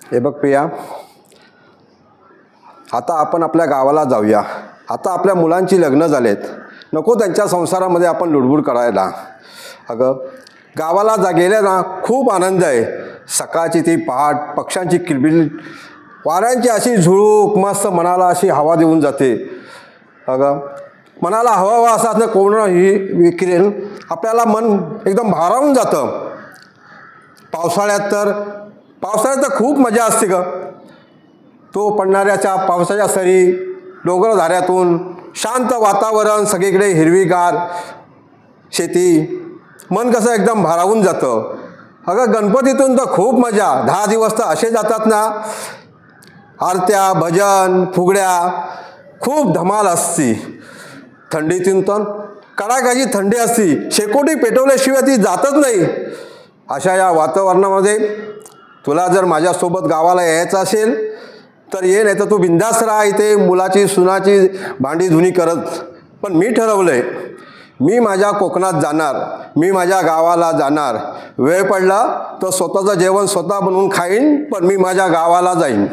हे बघ प्रिया, आता आपण आपल्या गावाला जाऊया. आता आपल्या मुलांची लग्न झालेत, नको त्यांच्या संसारामध्ये आपण लुडबुड करायला. अगं गावाला गेल्या ना खूप आनंद आहे. सकाळची ती पहाट, पक्ष्यांची किलबिल, वाऱ्यांची अशी झुळूक मस्त मनाला अशी हवा देऊन जाते. अगं मनाला हवा हवा असा असं कोण ही विक्रेल, आपल्याला मन एकदम भारावून जातं. पावसाळ्यात तर खूप मजा असते ग. तो पडणाऱ्याच्या पावसाच्या सरी, डोंगरधाऱ्यातून शांत वातावरण, सगळीकडे हिरवीगार शेती, मन कसं एकदम भारावून जातं. अगं गणपतीतून तर खूप मजा, 10 दिवस तर असे जातात ना. आरत्या, भजन, फुगड्या, खूप धमाल असती. थंडीतून तर कडाक्याची थंडी असती, शेकोटी पेटवल्याशिवाय ती जातच नाही. अशा या वातावरणामध्ये तुला जर माझ्यासोबत गावाला यायचं असेल तर ये, नाही तर तू बिंदास राहा इथे मुलाची सुनाची भांडी धुणी करत. पण मी ठरवलंय, मी माझ्या कोकणात जाणार, मी माझ्या गावाला जाणार. वेळ पडला तर स्वतःचं जेवण स्वतः बनवून खाईन, पण मी माझ्या गावाला जाईन.